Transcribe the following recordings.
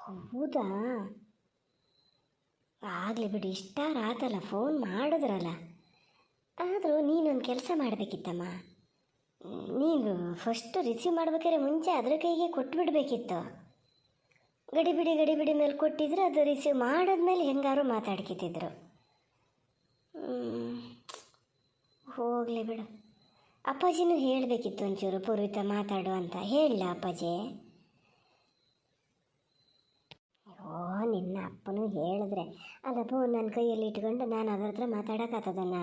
ಹೌದಾ, ಆಗಲಿ ಬಿಡಿ, ಇಷ್ಟ ಆತಲ್ಲ ಫೋನ್ ಮಾಡಿದ್ರಲ್ಲ. ಆದರೂ ನೀನೊಂದು ಕೆಲಸ ಮಾಡಬೇಕಿತ್ತಮ್ಮ. ನೀನು ಫಸ್ಟು ರಿಸೀವ್ ಮಾಡ್ಬೇಕಾದ್ರೆ ಮುಂಚೆ ಅದ್ರ ಕೈಗೆ ಕೊಟ್ಬಿಡ್ಬೇಕಿತ್ತು. ಗಡಿಬಿಡಿ ಮೇಲೆ ಕೊಟ್ಟಿದ್ರೆ ಅದು ರಿಸೀವ್ ಮಾಡಿದ್ಮೇಲೆ ಹೆಂಗಾರು ಮಾತಾಡ್ಕಿತಿದ್ರು. ಹೋಗಲಿ ಬಿಡು. ಅಪ್ಪಾಜಿನೂ ಹೇಳಬೇಕಿತ್ತು ಒಂಚೂರು ಪೂರ್ವಿತ ಮಾತಾಡು ಅಂತ. ಹೇಳಲ್ಲ ಅಪ್ಪಾಜಿ? ನಿನ್ನ ಅಪ್ಪನೂ ಹೇಳಿದ್ರೆ ಅದಪ್ಪ ನನ್ನ ಕೈಯಲ್ಲಿ ಇಟ್ಕೊಂಡು ನಾನು ಅದ್ರ ಹತ್ರ ಮಾತಾಡೋಕ್ಕಾಗ್ತದನ್ನ.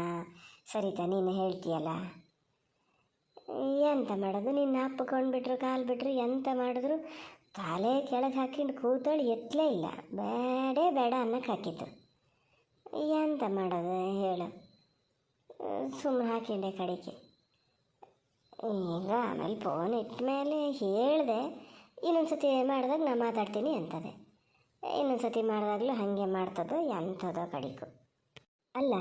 ಸರಿತಾ, ನೀನು ಹೇಳ್ತೀಯಲ್ಲ, ಎಂತ ಮಾಡೋದು? ನಿನ್ನ ಅಪ್ಪ ಕೊಂಡ್ಬಿಟ್ರು, ಕಾಲು ಬಿಟ್ಟರು, ಎಂತ ಮಾಡಿದ್ರು ತಲೆ ಕೆಳಗೆ ಹಾಕಿಂಡು ಕೂತೋಳು ಎತ್ತಲೇ ಇಲ್ಲ. ಬೇಡ ಅನ್ನಕ್ಕೆ ಹಾಕಿತ್ತು. ಎಂತ ಮಾಡೋದು ಹೇಳು? ಸುಮ್ಮನೆ ಹಾಕಿಂಡೆ ಕಡೆಗೆ. ಈಗ ಆಮೇಲೆ ಫೋನ್ ಇಟ್ಟ ಮೇಲೆ ಹೇಳಿದೆ, ಇನ್ನೊಂದು ಸತಿ ಮಾಡಿದಾಗ ನಾನು ಮಾತಾಡ್ತೀನಿ ಅಂತದೆ. ಇನ್ನೊಂದು ಸತಿ ಮಾಡಿದಾಗಲೂ ಹಾಗೆ ಮಾಡ್ತದೋ ಎಂಥದೋ ಕಡಿಕು. ಅಲ್ಲ,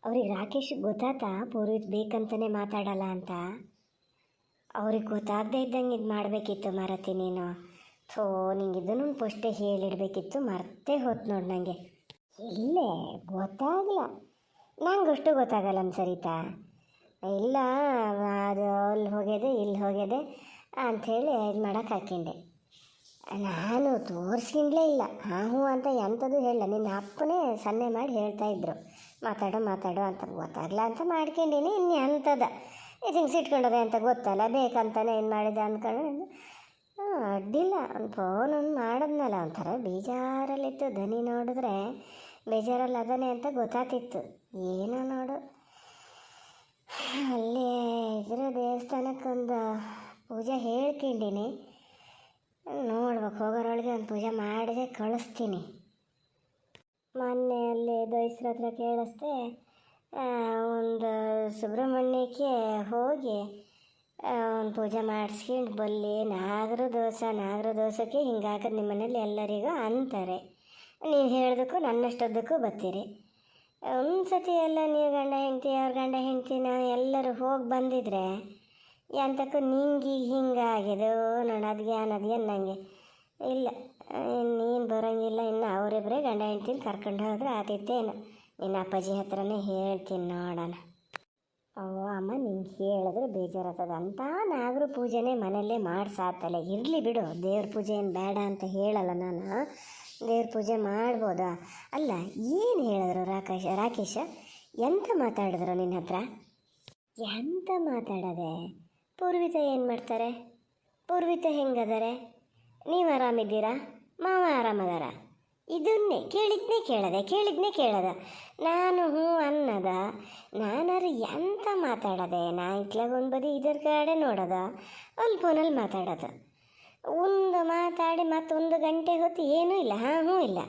ಅವ್ರಿಗೆ ರಾಕೇಶ್ ಗೊತ್ತಾತಾ ಪೂರ್ವಿತ್ ಬೇಕಂತಲೇ ಮಾತಾಡಲ್ಲ ಅಂತ? ಅವ್ರಿಗೆ ಗೊತ್ತಾಗದೇ ಇದ್ದಂಗೆ ಇದು ಮಾಡಬೇಕಿತ್ತು ಮರತಿ ನೀನು. ನಿಂಗೆ ಇದನ್ನು ಫಸ್ಟೇ ಹೇಳಿಡ್ಬೇಕಿತ್ತು, ಮರ್ತೇ ಹೋತು ನೋಡಿ ನನಗೆ. ಇಲ್ಲೇ ಗೊತ್ತಾಗಲ್ಲ, ನಂಗಷ್ಟು ಗೊತ್ತಾಗಲ್ಲ ಸರಿತಾ. ಇಲ್ಲ ಅದು ಅಲ್ಲಿ ಹೋಗ್ಯದೆ ಇಲ್ಲಿ ಹೋಗ್ಯದೆ ಅಂಥೇಳಿ ಇದು ಮಾಡೋಕೆ ಹಾಕಿಂಡೆ. ನಾನು ತೋರಿಸ್ಕಿಂಡ್ಲೇ ಇಲ್ಲ. ಹ್ಞೂ ಅಂತ ಎಂಥದ್ದು ಹೇಳಲ್ಲ. ನಿನ್ನ ಅಪ್ಪನೇ ಸನ್ನೆ ಮಾಡಿ ಹೇಳ್ತಾಯಿದ್ರು, ಮಾತಾಡು ಅಂತ. ಗೊತ್ತಾಗಲ್ಲ ಅಂತ ಮಾಡ್ಕೊಂಡೀನಿ. ಇನ್ನು ಎಂಥದ ಇದು ಹಿಂಗೆ ಸಿಟ್ಕೊಂಡದೆ ಅಂತ ಗೊತ್ತಲ್ಲ, ಬೇಕಂತಾನೆ ಏನು ಮಾಡಿದೆ ಅಂದ್ಕೊಂಡು ಅಡ್ಡಿಲ್ಲ. ಒಂದು ಫೋನ್ ಒಂದು ಮಾಡಿದ್ನಲ್ಲ, ಒಂಥರ ಬೇಜಾರಲ್ಲಿತ್ತು. ಧ್ವನಿ ನೋಡಿದ್ರೆ ಬೇಜಾರಲ್ಲಿ ಅದನ್ನೇ ಅಂತ ಗೊತ್ತಾಗ್ತಿತ್ತು. ಏನೋ ನೋಡು, ಅಲ್ಲೇ ಇದ್ರ ದೇವಸ್ಥಾನಕ್ಕೊಂದು ಪೂಜೆ ಹೇಳ್ಕೊಂಡೀನಿ. ನೋಡ್ಬೇಕು, ಹೋಗೋರೊಳಗೆ ಒಂದು ಪೂಜೆ ಮಾಡಿದೆ ಕಳಿಸ್ತೀನಿ. ಮೊನ್ನೆ ಅಲ್ಲಿ ದೈಸ್ರ ಹತ್ರ ಕೇಳಿಸ್ದೆ, ಒಂದು ಸುಬ್ರಹ್ಮಣ್ಯಕ್ಕೆ ಹೋಗಿ ಒಂದು ಪೂಜೆ ಮಾಡಿಸ್ಕೊಂಡು ಬಲ್ಲಿ. ನಾಗರ ದೋಸಕ್ಕೆ ಹಿಂಗಾಕದು ನಿಮ್ಮ ಮನೇಲಿ ಎಲ್ಲರಿಗೂ ಅಂತಾರೆ. ನೀವು ಹೇಳೋದಕ್ಕೂ ನನ್ನಷ್ಟೊದ್ದಕ್ಕೂ ಬರ್ತೀರಿ. ಒಂದು ಸತಿ ಎಲ್ಲ ನೀವು ಗಂಡ ಹೆಂಡ್ತಿ, ಅವ್ರ ಗಂಡ ಹೆಂಡ್ತಿ ನಾವು ಎಲ್ಲರೂ ಹೋಗಿ ಬಂದಿದ್ರೆ ಎಂತಕ್ಕೂ ನಿಂಗೆ ಹಿಂಗಾಗಿದೆ ನೋಡು. ಅದೇನು ನನಗೆ ಇಲ್ಲ, ನೀನು ಬರೋಂಗಿಲ್ಲ. ಇನ್ನು ಅವರಿಬ್ಬರೇ ಗಂಡ ಹೆಂಡ್ತಿನ ಕರ್ಕೊಂಡು ಹೋದ್ರೆ ಆತಿತ್ತೇನು. ನಿನ್ನ ಅಪ್ಪಾಜಿ ಹತ್ರನೇ ಹೇಳ್ತೀನಿ ನೋಡೋಣ. ಅಮ್ಮ ನಿಂಗೆ ಹೇಳಿದ್ರೆ ಬೇಜಾರಾಗ್ತದೆ ಅಂತ ನಾಗರ ಪೂಜೆನೇ ಮನೆಯಲ್ಲೇ ಮಾಡಿಸಾತಲ್ಲ. ಇರಲಿ ಬಿಡು, ದೇವ್ರ ಪೂಜೆ ಏನು ಬೇಡ ಅಂತ ಹೇಳಲ್ಲ ನಾನು. ದೇವ್ರ ಪೂಜೆ ಮಾಡ್ಬೋದಾ? ಅಲ್ಲ, ಏನು ಹೇಳಿದ್ರು ರಾಕೇಶ? ಎಂತ ಮಾತಾಡಿದ್ರು ನಿನ್ನ ಹತ್ರ? ಎಂತ ಮಾತಾಡೋದೆ? ಪೂರ್ವಿತ ಏನು ಮಾಡ್ತಾರೆ? ಪೂರ್ವಿತ ಹೆಂಗದಾರೆ? ನೀವು ಆರಾಮಿದ್ದೀರಾ? ಮಾವ ಆರಾಮದಾರ? ಇದನ್ನೇ ಕೇಳಿದ್ನೇ ಕೇಳದ. ನಾನು ಹ್ಞೂ ಅನ್ನದ. ನಾನಾರು ಎಂತ ಮಾತಾಡೋದೆ? ನಾ ಇತ್ಲಾಗೊಂದು ಬದಿ ಇದರ ಕಡೆ ನೋಡೋದ, ಅಲ್ಲಿ ಫೋನಲ್ಲಿ ಮಾತಾಡೋದು. ಒಂದು ಮಾತಾಡಿ ಮತ್ತೊಂದು ಗಂಟೆ ಹೊತ್ತು ಏನೂ ಇಲ್ಲ, ಹ್ಞೂ ಇಲ್ಲ.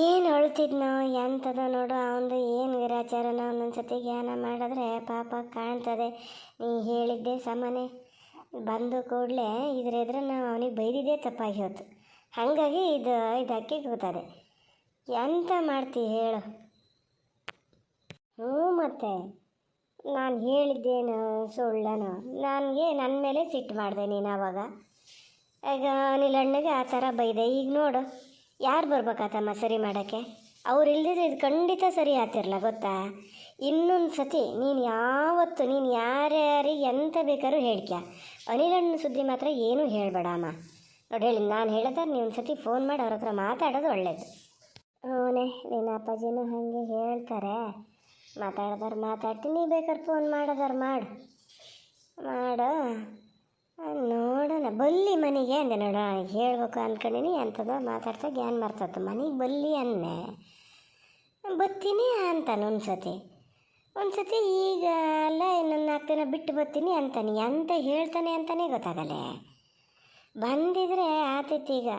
ಏನು ಅಳ್ತಿದ್ನೋ ಎಂಥದ ನೋಡು ಅವನದು. ಏನು ವಿರಾಚಾರನ ಒಂದೊಂದು ಸತಿ ಜ್ಞಾನ ಮಾಡಿದ್ರೆ ಪಾಪ ಕಾಣ್ತದೆ. ನೀ ಹೇಳಿದ್ದೆ ಸಾಮಾನ್ಯ ಬಂದು ಕೂಡಲೇ ಇದ್ರೆ ನಾವು ಅವನಿಗೆ ಬೈದಿದ್ದೇ ತಪ್ಪಾಗಿ ಹೋಯ್ತು. ಹಾಗಾಗಿ ಇದು ಅಕ್ಕಿ ಕೂತದೆ. ಎಂತ ಮಾಡ್ತೀವಿ ಹೇಳು? ಮತ್ತೆ ನಾನು ಹೇಳಿದ್ದೇನು ಸುಳ್ಳನು? ನನ್ನ ಮೇಲೆ ಸಿಟ್ಟು ಮಾಡಿದೆ ನೀನು ಆವಾಗ. ಈಗ ಅನಿಲಣ್ಣಗೆ ಆ ಥರ ಬೈದೆ. ಈಗ ನೋಡು, ಯಾರು ಬರ್ಬೇಕಾತಮ್ಮ ಸರಿ ಮಾಡೋಕ್ಕೆ? ಅವ್ರು ಇಲ್ದಿದ್ರೆ ಇದು ಖಂಡಿತ ಸರಿ ಆಗ್ತಿರಲ್ಲ, ಗೊತ್ತಾ? ಇನ್ನೊಂದು ಸತಿ ನೀನು ಯಾರ್ಯಾರಿಗೆ ಎಂತ ಬೇಕಾದ್ರೂ ಹೇಳ್ಕ್ಯ. ಅನಿಲಣ್ಣ ಸುದ್ದಿ ಮಾತ್ರ ಏನೂ ಹೇಳಬೇಡ ಅಮ್ಮ. ನೋಡಿ ಹೇಳಿ, ನಾನು ಹೇಳಿದ್ರೆ ನೀವು ಒಂದು ಸತಿ ಫೋನ್ ಮಾಡಿ ಅವ್ರ ಹತ್ರ ಮಾತಾಡೋದು ಒಳ್ಳೇದು. ಹ್ಞೂನೇ, ನಿನ್ನ ಅಪ್ಪಾಜಿನೂ ಹಾಗೆ ಹೇಳ್ತಾರೆ. ಮಾತಾಡ್ತೀನಿ, ಬೇಕಾದ್ರೆ ಫೋನ್ ಮಾಡೋದಾರು ಮಾಡು. ನೋಡೋಣ. ಬಲ್ಲಿ ಮನೆಗೆ ಅಂದೆ ನೋಡ, ಹೇಳ್ಬೇಕು ಅಂದ್ಕೊಂಡಿನಿ. ಎಂಥದ ಮಾತಾಡ್ತಾ ಜ್ಞಾನ ಮರ್ತದ್ದು. ಮನೆಗೆ ಬಲ್ಲಿ ಅನ್ನೆ ಬತ್ತೀನಿ ಅಂತಾನೆ ಒಂದು ಸತಿ ಈಗ ಅಲ್ಲ ಇನ್ನೊಂದು 4 ದಿನ ಬಿಟ್ಟು ಬರ್ತೀನಿ ಅಂತಾನೆ. ಎಂತ ಹೇಳ್ತಾನೆ ಅಂತಲೇ ಗೊತ್ತಾಗಲ್ಲೇ. ಬಂದಿದ್ರೆ ಆತೈತಿ. ಈಗ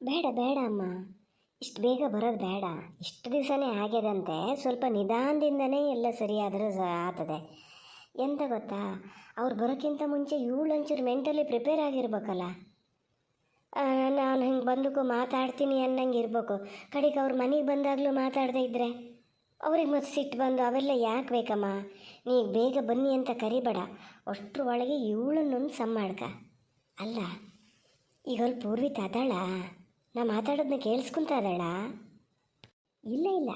ಬೇಡ ಅಮ್ಮ, ಇಷ್ಟು ಬೇಗ ಬರೋದು ಬೇಡ. ಇಷ್ಟು ದಿವಸನೇ ಆಗ್ಯದಂತೆ. ಸ್ವಲ್ಪ ನಿಧಾನದಿಂದನೇ ಎಲ್ಲ ಸರಿಯಾದರೂ ಆಗ್ತದೆ. ಎಂತ ಗೊತ್ತಾ, ಅವ್ರು ಬರೋಕ್ಕಿಂತ ಮುಂಚೆ ಒಂಚೂರು ಮೆಂಟಲಿ ಪ್ರಿಪೇರ್ ಆಗಿರ್ಬೇಕಲ್ಲ. ನಾನು ಹಿಂಗೆ ಬಂದಕ್ಕೂ ಮಾತಾಡ್ತೀನಿ ಅನ್ನಂಗೆ ಇರಬೇಕು. ಕಡೆಗೆ ಅವ್ರ ಮನೆಗೆ ಬಂದಾಗಲೂ ಮಾತಾಡದೇ ಇದ್ದರೆ ಅವ್ರಿಗೆ ಮತ್ತೆ ಸಿಟ್ಟು ಬಂದು ಅವೆಲ್ಲ ಯಾಕೆ ಬೇಕಮ್ಮ? ನೀ ಬೇಗ ಬನ್ನಿ ಅಂತ ಕರಿಬೇಡ. ಅಷ್ಟ್ರ ಒಳಗೆ ಇವಳನ್ನೊಂದು ಸಮ್ ಮಾಡ್ಕ. ಅಲ್ಲ, ಈಗ ಅಲ್ಲಿ ಪೂರ್ವಿತ ಅದಾಳ? ನಾ ಮಾತಾಡೋದನ್ನ ಕೇಳಿಸ್ಕೊಂತ ಅದಾಳ? ಇಲ್ಲ ಇಲ್ಲ,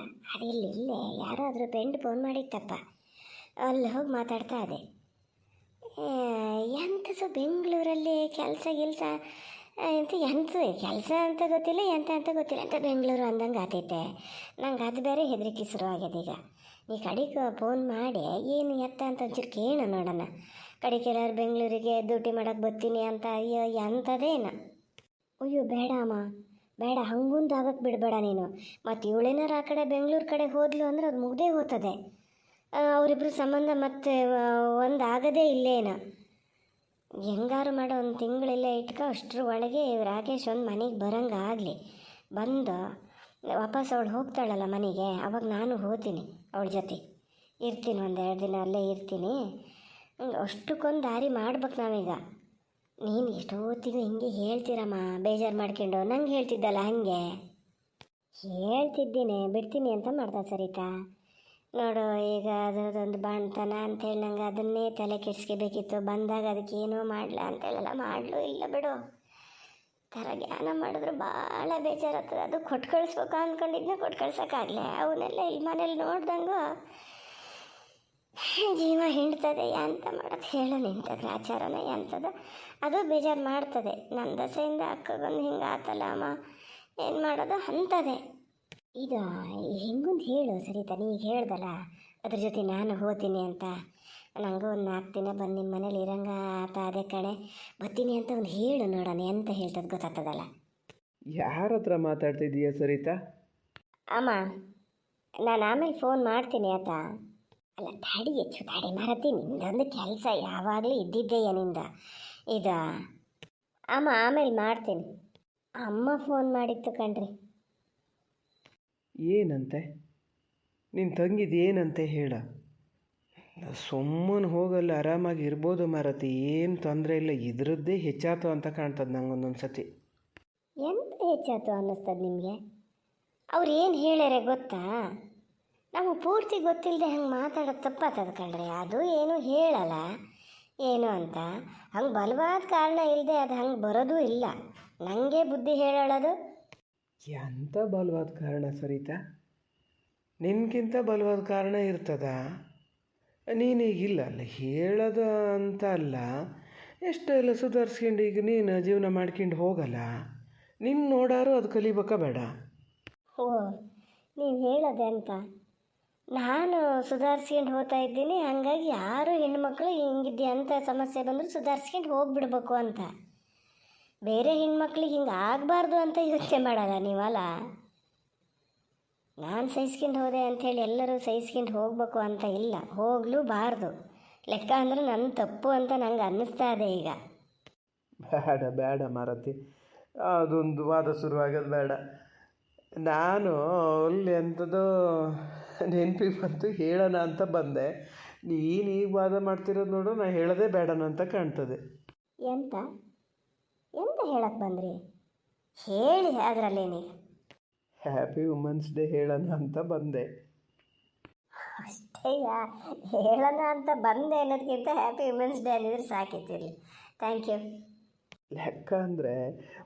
ಇಲ್ಲೇ ಯಾರೋ ಅದ್ರ ಫ್ರೆಂಡ್ ಫೋನ್ ಮಾಡಿತ್ತಪ್ಪ, ಅಲ್ಲಿ ಹೋಗಿ ಮಾತಾಡ್ತಾ ಅದೇ. ಎಂಥದ್ದು ಬೆಂಗಳೂರಲ್ಲಿ ಕೆಲಸ ಗಿಲ್ಸ ಎಂಥದ್ದು ಕೆಲಸ ಅಂತ ಗೊತ್ತಿಲ್ಲ, ಅಂತ ಗೊತ್ತಿಲ್ಲ, ಅಂತ ಬೆಂಗಳೂರು ಅಂದಂಗೆ ಆತೈತೆ. ನಂಗೆ ಅದು ಬೇರೆ ಹೆದರಿಕೆ ಶುರು ಆಗ್ಯದ. ಈಗ ನೀ ಕಡೆಗೆ ಫೋನ್ ಮಾಡಿ ಏನು ಎತ್ತ ಅಂತ ಒಂಚೂರು ಕೇಳು ನೋಡೋಣ. ಕಡೆಗೆ ಎಲ್ಲರೂ ಬೆಂಗಳೂರಿಗೆ ಡ್ಯೂಟಿ ಮಾಡೋಕ್ಕೆ ಬರ್ತೀನಿ ಅಂತ. ಅಯ್ಯೋ ಎಂಥದ್ದೇನು. ಅಯ್ಯೋ ಬೇಡ ಅಮ್ಮ, ಬೇಡ, ಹಂಗೊಂದು ಆಗಕ್ಕೆ ಬಿಡಬೇಡ ನೀನು. ಮತ್ತು ಇವಳೇನಾರು ಆ ಕಡೆ ಬೆಂಗಳೂರು ಕಡೆ ಹೋದ್ಲು ಅಂದ್ರೆ ಅದು ಮುಗ್ದೇ ಹೋಗ್ತದೆ. ಅವರಿಬ್ಬರು ಸಂಬಂಧ ಮತ್ತೆ ಒಂದು ಆಗದೇ ಇಲ್ಲೇನು. ಹೆಂಗಾರು ಮಾಡೋ ಒಂದು ತಿಂಗಳಿಲ್ಲೇ ಇಟ್ಕೊ. ಅಷ್ಟರ ಒಳಗೆ ರಾಕೇಶ್ ಒಂದು ಮನೆಗೆ ಬರೋಂಗೆ ಆಗಲಿ. ಬಂದು ವಾಪಸ್ ಅವಳು ಹೋಗ್ತಾಳಲ್ಲ ಮನೆಗೆ, ಅವಾಗ ನಾನು ಹೋಗ್ತೀನಿ ಅವಳ ಜೊತೆ ಇರ್ತೀನಿ. 1-2 ದಿನ ಅಲ್ಲೇ ಇರ್ತೀನಿ. ಅಷ್ಟಕ್ಕೊಂದು ದಾರಿ ಮಾಡ್ಬೇಕು ನಾವೀಗ. ನೀನು ಎಷ್ಟೊತ್ತಿಗೂ ಹಿಂಗೆ ಹೇಳ್ತೀರಮ್ಮ, ಬೇಜಾರು ಮಾಡ್ಕೊಂಡು. ನಂಗೆ ಹೇಳ್ತಿದ್ದಲ್ಲ ಹಾಗೆ ಹೇಳ್ತಿದ್ದೀನಿ, ಬಿಡ್ತೀನಿ ಅಂತ ಮಾಡ್ದ ಸರಿತಾ. ನೋಡು ಈಗ ಅದರದೊಂದು ಬಾಣ್ತನ ಅಂತೇಳಿ ನಂಗೆ ಅದನ್ನೇ ತಲೆ ಕೆಡಿಸ್ಕೋಬೇಕಿತ್ತು. ಬಂದಾಗ ಅದಕ್ಕೆ ಏನೋ ಮಾಡಲ ಅಂತೇಳಲ್ಲ, ಮಾಡಲು ಇಲ್ಲ ಬಿಡು. ಥರ ಜ್ಞಾನ ಮಾಡಿದ್ರು ಭಾಳ ಬೇಜಾರಾಗ್ತದೆ. ಅದು ಕೊಟ್ಟು ಕಳಿಸ್ಬೇಕು ಅಂದ್ಕೊಂಡಿದ್ನ, ಕೊಟ್ಟು ಕಳ್ಸೋಕ್ಕಾಗಲಿ. ಅವನ್ನೆಲ್ಲ ಇಲ್ಲಿ ಮನೇಲಿ ನೋಡ್ದಂಗೆ ಜೀವ ಹಿಂಡ್ತದೆ. ಎಂತ ಮಾಡೋದು ಹೇಳು, ನಿಂತದ್ರೆ ಆಚಾರನ ಎಂಥದ್ದು ಅದು ಬೇಜಾರು ಮಾಡ್ತದೆ. ನನ್ನ ದಸೆಯಿಂದ ಅಕ್ಕಗೊಂದು ಹಿಂಗೆ ಆತಲ್ಲ ಅಮ್ಮ, ಏನು ಮಾಡೋದು ಅಂತದೆ. ಈಗ ಹೆಂಗೊಂದು ಹೇಳು ಸರಿತಾ. ನೀಗ ಹೇಳ್ದಲ್ಲ ಅದ್ರ ಜೊತೆ ನಾನು ಹೋಗ್ತೀನಿ ಅಂತ. ನನಗೂ ಒಂದು 4 ದಿನ ಬಂದು ನಿಮ್ಮ ಮನೇಲಿ ಇರಂಗ ಆತ. ಅದೇ ಕಡೆ ಬರ್ತೀನಿ ಅಂತ ಒಂದು ಹೇಳು ನೋಡೋಣ, ಎಂತ ಹೇಳ್ತದೆ ಗೊತ್ತಾಗ್ತದಲ್ಲ. ಯಾರ ಹತ್ರ ಮಾತಾಡ್ತಿದ್ದೀಯ ಸರಿತಾ? ಅಮ್ಮ, ನಾನು ಆಮೇಲೆ ಫೋನ್ ಮಾಡ್ತೀನಿ ಆತ. ಅಲ್ಲ ತಡಿ, ಹೆಚ್ಚು ತಡಿ ಮಾರತಿ, ನಿಂದೊಂದು ಕೆಲಸ ಯಾವಾಗಲೂ ಇದ್ದಿದ್ದೆಯ ನಿಂದ. ಇದು ಅಮ್ಮ ಆಮೇಲೆ ಮಾಡ್ತೀನಿ. ಅಮ್ಮ ಫೋನ್ ಮಾಡಿತ್ತು ಕಣ್ರಿ. ಏನಂತೆ? ನಿನ್ನ ತಂಗಿದು ಏನಂತೆ ಹೇಳ. ಸುಮ್ಮನೆ ಹೋಗಲ್ಲ, ಆರಾಮಾಗಿ ಇರ್ಬೋದು ಮಾರತಿ, ಏನು ತೊಂದರೆ ಇಲ್ಲ. ಇದ್ರದ್ದೇ ಹೆಚ್ಚಾತು ಅಂತ ಕಾಣ್ತದೆ ನಂಗೆ ಒಂದೊಂದು ಸತಿ. ಎಂತ ಹೆಚ್ಚಾತು ಅನ್ನಿಸ್ತದೆ ನಿಮಗೆ? ಅವ್ರು ಏನು ಹೇಳ್ಯಾರೆ ಗೊತ್ತಾ? ನಮಗೆ ಪೂರ್ತಿ ಗೊತ್ತಿಲ್ಲದೆ ಹಂಗೆ ಮಾತಾಡೋದು ತಪ್ಪಾತದ ಕಣ್ರಿ. ಅದು ಏನು ಹೇಳಲ್ಲ ಏನು ಅಂತ. ಹಂಗೆ ಬಲವಾದ ಕಾರಣ ಇಲ್ಲದೆ ಅದು ಹಂಗೆ ಬರೋದೂ ಇಲ್ಲ. ನನಗೆ ಬುದ್ಧಿ ಹೇಳೋದು. ಎಂಥ ಬಲವಾದ ಕಾರಣ ಸರಿತಾ? ನಿನ್ಗಿಂತ ಬಲವಾದ ಕಾರಣ ಇರ್ತದ. ನೀನೀಗಿಲ್ಲ ಅಲ್ಲ ಹೇಳೋದು ಅಂತ ಅಲ್ಲ, ಎಷ್ಟೆಲ್ಲ ಸುಧಾರಿಸ್ಕೊಂಡು ಈಗ ನೀನು ಜೀವನ ಮಾಡ್ಕೊಂಡು ಹೋಗಲ್ಲ. ನಿನ್ನ ನೋಡಾರು ಅದು ಕಲಿಬೇಕಾ ಬೇಡ? ಓ, ನೀವು ಹೇಳೋದೆ ಅಂತ. ನಾನು ಸುಧಾರಿಸ್ಕೊಂಡು ಹೋಗ್ತಾ ಇದ್ದೀನಿ, ಹಾಗಾಗಿ ಯಾರು ಹೆಣ್ಮಕ್ಳು ಹಿಂಗಿದ್ಯಾ ಅಂತ ಸಮಸ್ಯೆ ಬಂದರೂ ಸುಧಾರಿಸ್ಕೊಂಡು ಹೋಗಿಬಿಡ್ಬೇಕು ಅಂತ. ಬೇರೆ ಹೆಣ್ಮಕ್ಳಿಗೆ ಹಿಂಗೆ ಆಗಬಾರ್ದು ಅಂತ ಯೋಚನೆ ಮಾಡಲ್ಲ ನೀವಲ್ಲ. ನಾನು ಸಹಿಸ್ಕೊಂಡು ಹೋದೆ ಅಂಥೇಳಿ ಎಲ್ಲರೂ ಸಹಿಸ್ಕೊಂಡು ಹೋಗ್ಬೇಕು ಅಂತ ಇಲ್ಲ, ಹೋಗಲೂಬಾರ್ದು. ಲೆಕ್ಕ ಅಂದರೆ ನನ್ನ ತಪ್ಪು ಅಂತ ನಂಗೆ ಅನ್ನಿಸ್ತಾ ಇದೆ ಈಗ. ಬೇಡ ಬೇಡ ಮಾರತಿ, ಅದೊಂದು ವಾದ ಶುರುವಾಗೋದು ಬೇಡ. ನಾನು ಅಲ್ಲಿ ಎಂಥದ್ದೋ ನೆನಪಿಗೆ ಬಂತು, ಹೇಳೋಣ ಅಂತ ಬಂದೆ. ನೀನು ಈಗ ವಾದ ಮಾಡ್ತಿರೋದು ನೋಡು, ನಾನು ಹೇಳೋದೇ ಬೇಡನ ಅಂತ ಕಾಣ್ತದೆ. ಎಂತ ಎಂತ ಹೇಳಕ್ಕೆ ಬಂದ್ರಿ? ಹೇಳಿ ಅದರಲ್ಲೇನೀಗ. ಹ್ಯಾಪಿ ವುಮೆನ್ಸ್ ಡೇ ಹೇಳೋಣ ಅಂತ ಬಂದೆ ಅಷ್ಟೇ. ಹೇಳೋಣ ಅಂತ ಬಂದೆ ಅನ್ನೋದಕ್ಕಿಂತ ಹ್ಯಾಪಿ ವುಮೆನ್ಸ್ ಡೇ ಅಂದಿದ್ರೆ ಸಾಕಿತ್ತಿರಲಿ. Thank you. ಲೆಕ್ಕ ಅಂದರೆ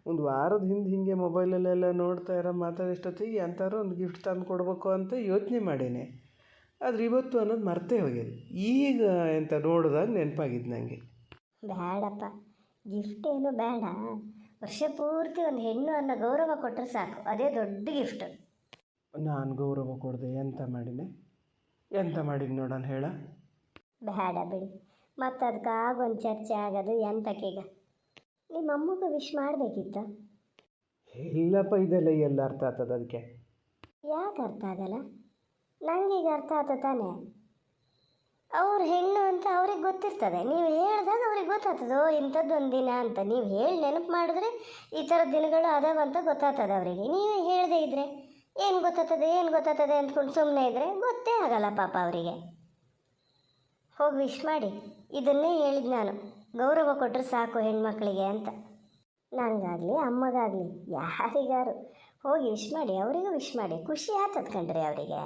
ಒಂದು ವಾರದ ಹಿಂದೆ ಹಿಂಗೆ ಮೊಬೈಲಲ್ಲೆಲ್ಲ ನೋಡ್ತಾ ಇರೋ ಮಾತಾಡೋಷ್ಟೊತ್ತಿಗೆ ಎಂಥಾರು ಒಂದು ಗಿಫ್ಟ್ ತಂದು ಕೊಡಬೇಕು ಅಂತ ಯೋಚನೆ ಮಾಡೀನಿ. ಆದರೆ ಇವತ್ತು ಅನ್ನೋದು ಮರ್ತೇ ಹೋಗ್ಯದ. ಈಗ ಎಂತ ನೋಡಿದಾಗ ನೆನಪಾಗಿದ್ದು ನನಗೆ. ಬೇಡಪ್ಪ, ಗಿಫ್ಟ್ ಏನು ಬೇಡ. ವರ್ಷ ಪೂರ್ತಿ ಒಂದು ಹೆಣ್ಣು ಅನ್ನೋ ಗೌರವ ಕೊಟ್ಟರೆ ಸಾಕು, ಅದೇ ದೊಡ್ಡ ಗಿಫ್ಟ್. ನಾನು ಗೌರವ ಕೊಡದೆ ಎಂತ ಮಾಡಿದ್ದು ನೋಡೋಣ ಹೇಳ. ಬೇಡ ಬಿಡಿ, ಮತ್ತು ಅದಕ್ಕಾಗೊಂದು ಚರ್ಚೆ ಆಗೋದು ಎಂತಕ್ಕೀಗ. ನಿಮ್ಮ ಅಮ್ಮಗೂ ವಿಶ್ ಮಾಡಬೇಕಿತ್ತು. ಇಲ್ಲಪ್ಪ, ಇದೆಲ್ಲ ಎಲ್ಲ ಅರ್ಥ ಆಗ್ತದೆ ಅದಕ್ಕೆ. ಯಾಕೆ ಅರ್ಥ ಆಗಲ್ಲ? ನನಗೀಗ ಅರ್ಥ ಆಯ್ತು ತಾನೇ. ಅವ್ರು ಹೆಣ್ಣು ಅಂತ ಅವ್ರಿಗೆ ಗೊತ್ತಿರ್ತದೆ. ನೀವು ಹೇಳಿದಾಗ ಅವ್ರಿಗೆ ಗೊತ್ತಾಗ್ತದೆ, ಓ ಇಂಥದ್ದೊಂದು ದಿನ ಅಂತ. ನೀವು ಹೇಳಿ ನೆನಪು ಮಾಡಿದ್ರೆ ಈ ಥರದ ದಿನಗಳು ಅದಾವಂತ ಗೊತ್ತಾಗ್ತದೆ ಅವರಿಗೆ. ನೀವೇ ಹೇಳದೇ ಇದ್ದರೆ ಏನು ಗೊತ್ತಾಗ್ತದೆ ಅಂದ್ಕೊಂಡು ಸುಮ್ಮನೆ ಇದ್ದರೆ ಗೊತ್ತೇ ಆಗಲ್ಲ ಪಾಪ ಅವರಿಗೆ. ಹೋಗಿ ವಿಶ್ ಮಾಡಿ. ಇದನ್ನೇ ಹೇಳಿದ್ದು ನಾನು, ಗೌರವ ಕೊಟ್ಟರೆ ಸಾಕು ಹೆಣ್ಮಕ್ಳಿಗೆ ಅಂತ. ನನಗಾಗಲಿ ಅಮ್ಮಗಾಗಲಿ ಯಾರಿಗಾರು ಹೋಗಿ ವಿಶ್ ಮಾಡಿ, ಅವರಿಗೂ ವಿಶ್ ಮಾಡಿ. ಖುಷಿ ಆಗ್ತದೆ ಕಣ್ರಿ ಅವರಿಗೆ.